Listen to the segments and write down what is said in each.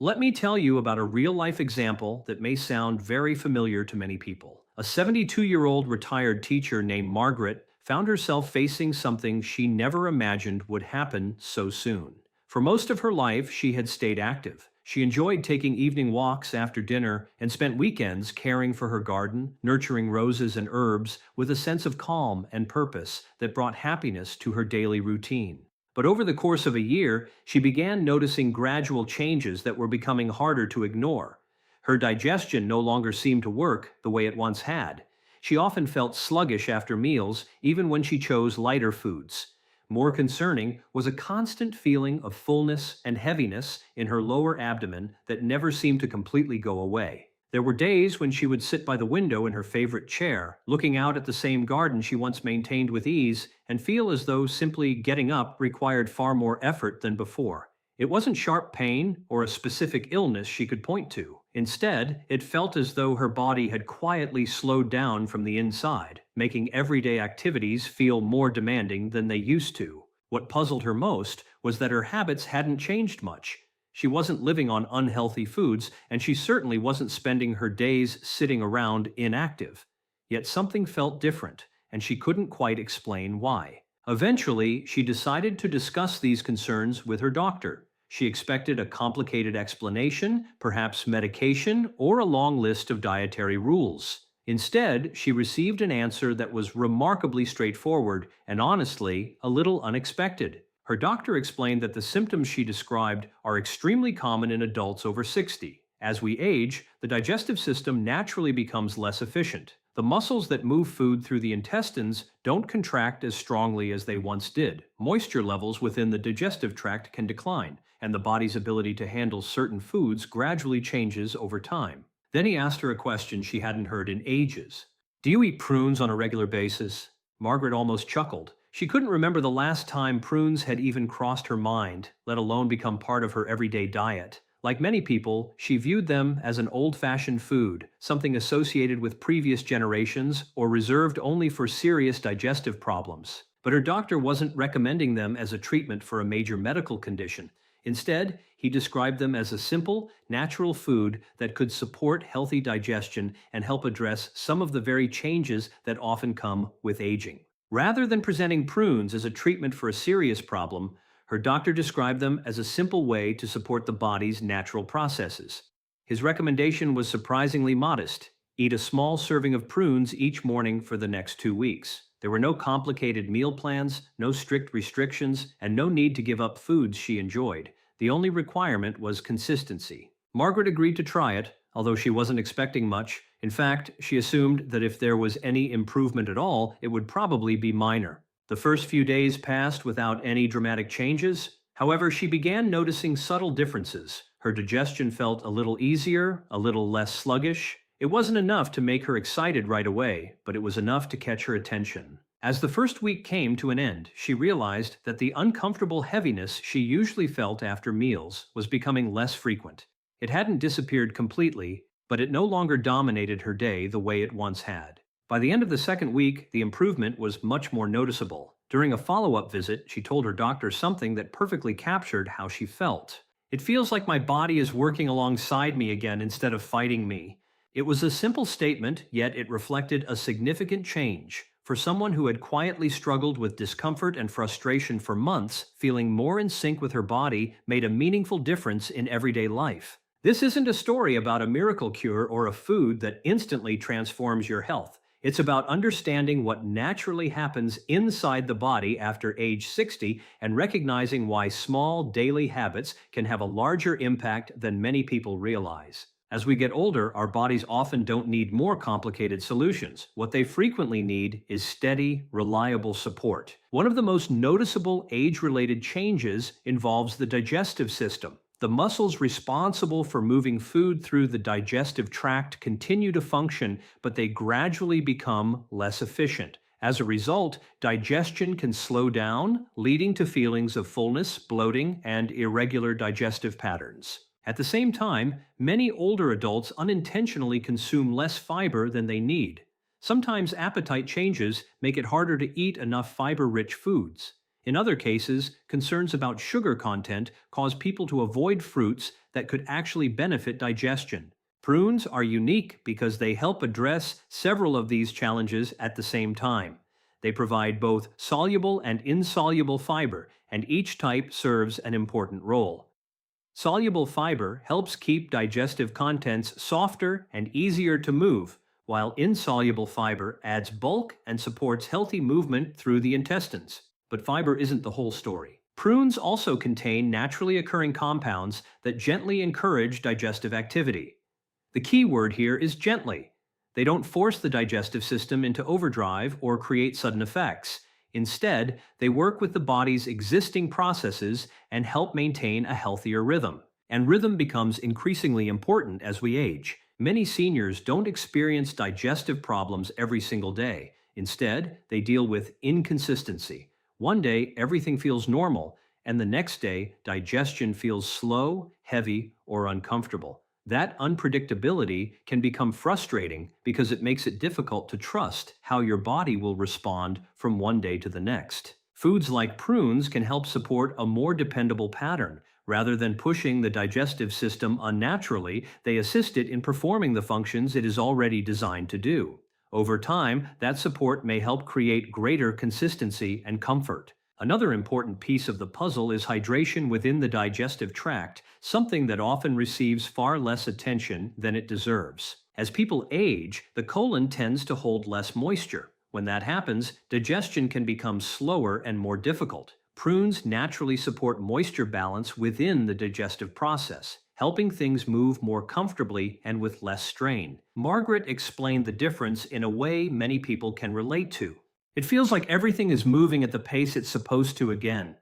Let me tell you about a real-life example that may sound very familiar to many people. A 72-year-old retired teacher named Margaret found herself facing something she never imagined would happen so soon. For most of her life, she had stayed active. She enjoyed taking evening walks after dinner and spent weekends caring for her garden, nurturing roses and herbs with a sense of calm and purpose that brought happiness to her daily routine. But over the course of a year, she began noticing gradual changes that were becoming harder to ignore. Her digestion no longer seemed to work the way it once had. She often felt sluggish after meals, even when she chose lighter foods. More concerning was a constant feeling of fullness and heaviness in her lower abdomen that never seemed to completely go away. There were days when she would sit by the window in her favorite chair, looking out at the same garden she once maintained with ease, and feel as though simply getting up required far more effort than before. It wasn't sharp pain or a specific illness she could point to. Instead, it felt as though her body had quietly slowed down from the inside, making everyday activities feel more demanding than they used to. What puzzled her most was that her habits hadn't changed much. She wasn't living on unhealthy foods, and she certainly wasn't spending her days sitting around inactive. Yet something felt different, and she couldn't quite explain why. Eventually, she decided to discuss these concerns with her doctor. She expected a complicated explanation, perhaps medication, or a long list of dietary rules. Instead, she received an answer that was remarkably straightforward and honestly a little unexpected. Her doctor explained that the symptoms she described are extremely common in adults over 60. As we age, the digestive system naturally becomes less efficient. The muscles that move food through the intestines don't contract as strongly as they once did. Moisture levels within the digestive tract can decline, and the body's ability to handle certain foods gradually changes over time. Then he asked her a question she hadn't heard in ages. "Do you eat prunes on a regular basis?" Margaret almost chuckled. She couldn't remember the last time prunes had even crossed her mind, let alone become part of her everyday diet. Like many people, she viewed them as an old-fashioned food, something associated with previous generations or reserved only for serious digestive problems. But her doctor wasn't recommending them as a treatment for a major medical condition. Instead, he described them as a simple, natural food that could support healthy digestion and help address some of the very changes that often come with aging. Rather than presenting prunes as a treatment for a serious problem, her doctor described them as a simple way to support the body's natural processes. His recommendation was surprisingly modest. Eat a small serving of prunes each morning for the next 2 weeks. There were no complicated meal plans, no strict restrictions, and no need to give up foods she enjoyed. The only requirement was consistency. Margaret agreed to try it, although she wasn't expecting much. In fact, she assumed that if there was any improvement at all, it would probably be minor. The first few days passed without any dramatic changes. However, she began noticing subtle differences. Her digestion felt a little easier, a little less sluggish. It wasn't enough to make her excited right away, but it was enough to catch her attention. As the first week came to an end, she realized that the uncomfortable heaviness she usually felt after meals was becoming less frequent. It hadn't disappeared completely, but it no longer dominated her day the way it once had. By the end of the second week, the improvement was much more noticeable. During a follow-up visit, she told her doctor something that perfectly captured how she felt. "It feels like my body is working alongside me again instead of fighting me." It was a simple statement, yet it reflected a significant change. For someone who had quietly struggled with discomfort and frustration for months, feeling more in sync with her body made a meaningful difference in everyday life. This isn't a story about a miracle cure or a food that instantly transforms your health. It's about understanding what naturally happens inside the body after age 60 and recognizing why small daily habits can have a larger impact than many people realize. As we get older, our bodies often don't need more complicated solutions. What they frequently need is steady, reliable support. One of the most noticeable age-related changes involves the digestive system. The muscles responsible for moving food through the digestive tract continue to function, but they gradually become less efficient. As a result, digestion can slow down, leading to feelings of fullness, bloating, and irregular digestive patterns. At the same time, many older adults unintentionally consume less fiber than they need. Sometimes appetite changes make it harder to eat enough fiber-rich foods. In other cases, concerns about sugar content cause people to avoid fruits that could actually benefit digestion. Prunes are unique because they help address several of these challenges at the same time. They provide both soluble and insoluble fiber, and each type serves an important role. Soluble fiber helps keep digestive contents softer and easier to move, while insoluble fiber adds bulk and supports healthy movement through the intestines. But fiber isn't the whole story. Prunes also contain naturally occurring compounds that gently encourage digestive activity. The key word here is gently. They don't force the digestive system into overdrive or create sudden effects. Instead, they work with the body's existing processes and help maintain a healthier rhythm. And rhythm becomes increasingly important as we age. Many seniors don't experience digestive problems every single day. Instead, they deal with inconsistency. One day, everything feels normal, and the next day, digestion feels slow, heavy, or uncomfortable. That unpredictability can become frustrating because it makes it difficult to trust how your body will respond from one day to the next. Foods like prunes can help support a more dependable pattern. Rather than pushing the digestive system unnaturally, they assist it in performing the functions it is already designed to do. Over time, that support may help create greater consistency and comfort. Another important piece of the puzzle is hydration within the digestive tract, something that often receives far less attention than it deserves. As people age, the colon tends to hold less moisture. When that happens, digestion can become slower and more difficult. Prunes naturally support moisture balance within the digestive process, helping things move more comfortably and with less strain. Margaret explained the difference in a way many people can relate to. It feels like everything is moving at the pace it's supposed to again.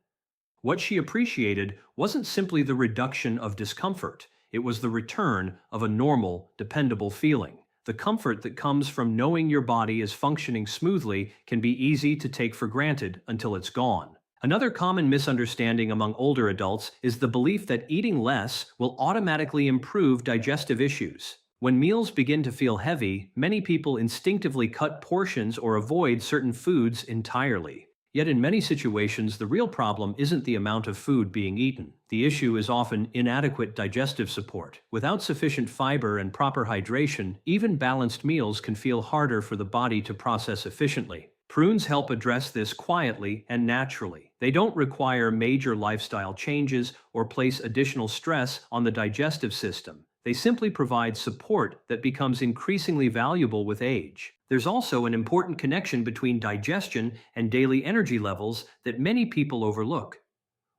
What she appreciated wasn't simply the reduction of discomfort, it was the return of a normal, dependable feeling. The comfort that comes from knowing your body is functioning smoothly can be easy to take for granted until it's gone. Another common misunderstanding among older adults is the belief that eating less will automatically improve digestive issues. When meals begin to feel heavy, many people instinctively cut portions or avoid certain foods entirely. Yet in many situations, the real problem isn't the amount of food being eaten. The issue is often inadequate digestive support. Without sufficient fiber and proper hydration, even balanced meals can feel harder for the body to process efficiently. Prunes help address this quietly and naturally. They don't require major lifestyle changes or place additional stress on the digestive system. They simply provide support that becomes increasingly valuable with age. There's also an important connection between digestion and daily energy levels that many people overlook.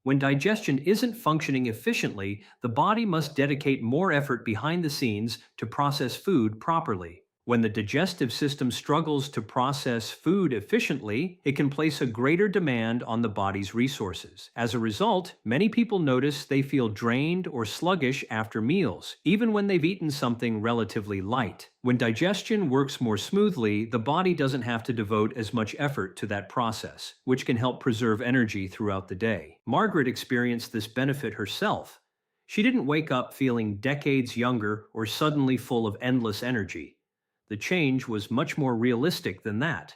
When digestion isn't functioning efficiently, the body must dedicate more effort behind the scenes to process food properly. When the digestive system struggles to process food efficiently, it can place a greater demand on the body's resources. As a result, many people notice they feel drained or sluggish after meals, even when they've eaten something relatively light. When digestion works more smoothly, the body doesn't have to devote as much effort to that process, which can help preserve energy throughout the day. Margaret experienced this benefit herself. She didn't wake up feeling decades younger or suddenly full of endless energy. The change was much more realistic than that.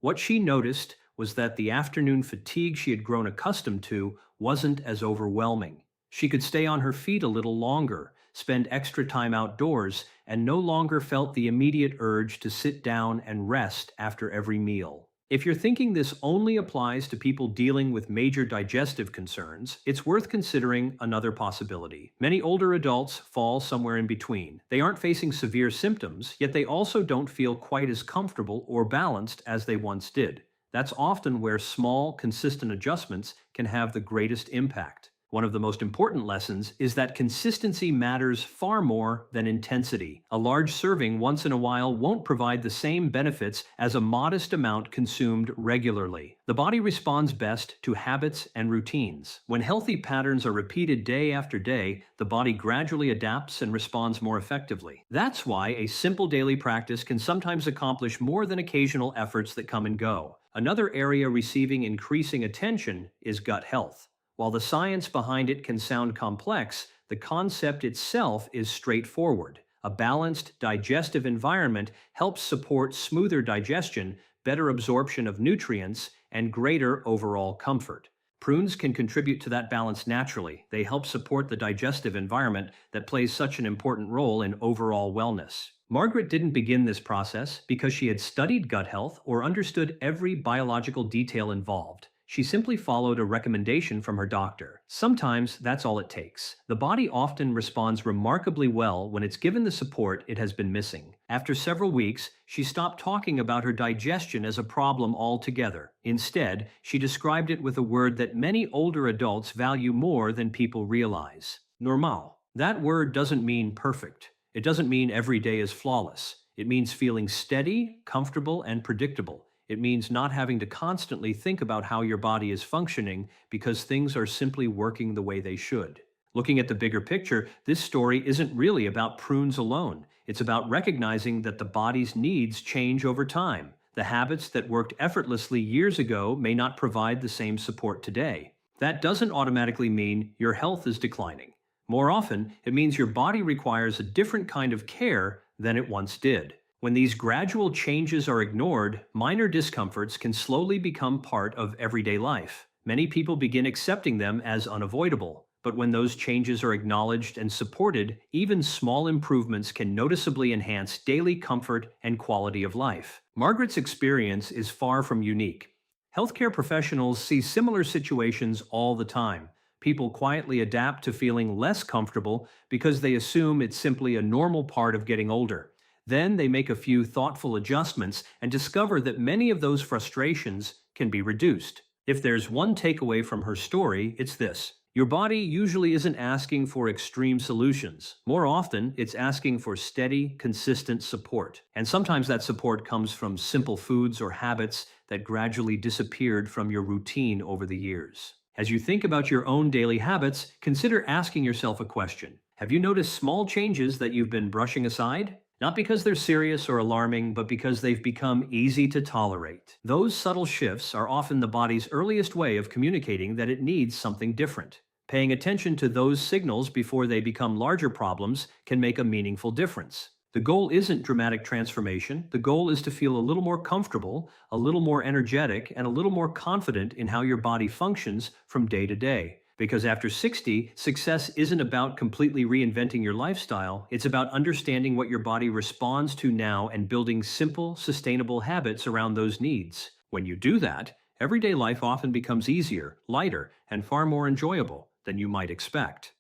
What she noticed was that the afternoon fatigue she had grown accustomed to wasn't as overwhelming. She could stay on her feet a little longer, spend extra time outdoors, and no longer felt the immediate urge to sit down and rest after every meal. If you're thinking this only applies to people dealing with major digestive concerns, it's worth considering another possibility. Many older adults fall somewhere in between. They aren't facing severe symptoms, yet they also don't feel quite as comfortable or balanced as they once did. That's often where small, consistent adjustments can have the greatest impact. One of the most important lessons is that consistency matters far more than intensity. A large serving once in a while won't provide the same benefits as a modest amount consumed regularly. The body responds best to habits and routines. When healthy patterns are repeated day after day, the body gradually adapts and responds more effectively. That's why a simple daily practice can sometimes accomplish more than occasional efforts that come and go. Another area receiving increasing attention is gut health. While the science behind it can sound complex, the concept itself is straightforward. A balanced digestive environment helps support smoother digestion, better absorption of nutrients, and greater overall comfort. Prunes can contribute to that balance naturally. They help support the digestive environment that plays such an important role in overall wellness. Margaret didn't begin this process because she had studied gut health or understood every biological detail involved. She simply followed a recommendation from her doctor. Sometimes that's all it takes. The body often responds remarkably well when it's given the support it has been missing. After several weeks, she stopped talking about her digestion as a problem altogether. Instead, she described it with a word that many older adults value more than people realize: normal. That word doesn't mean perfect. It doesn't mean every day is flawless. It means feeling steady, comfortable, and predictable. It means not having to constantly think about how your body is functioning because things are simply working the way they should. Looking at the bigger picture, this story isn't really about prunes alone. It's about recognizing that the body's needs change over time. The habits that worked effortlessly years ago may not provide the same support today. That doesn't automatically mean your health is declining. More often, it means your body requires a different kind of care than it once did. When these gradual changes are ignored, minor discomforts can slowly become part of everyday life. Many people begin accepting them as unavoidable, but when those changes are acknowledged and supported, even small improvements can noticeably enhance daily comfort and quality of life. Margaret's experience is far from unique. Healthcare professionals see similar situations all the time. People quietly adapt to feeling less comfortable because they assume it's simply a normal part of getting older. Then they make a few thoughtful adjustments and discover that many of those frustrations can be reduced. If there's one takeaway from her story, it's this: your body usually isn't asking for extreme solutions. More often, it's asking for steady, consistent support. And sometimes that support comes from simple foods or habits that gradually disappeared from your routine over the years. As you think about your own daily habits, consider asking yourself a question. Have you noticed small changes that you've been brushing aside? Not because they're serious or alarming, but because they've become easy to tolerate. Those subtle shifts are often the body's earliest way of communicating that it needs something different. Paying attention to those signals before they become larger problems can make a meaningful difference. The goal isn't dramatic transformation. The goal is to feel a little more comfortable, a little more energetic, and a little more confident in how your body functions from day to day. Because after 60, success isn't about completely reinventing your lifestyle. It's about understanding what your body responds to now and building simple, sustainable habits around those needs. When you do that, everyday life often becomes easier, lighter, and far more enjoyable than you might expect.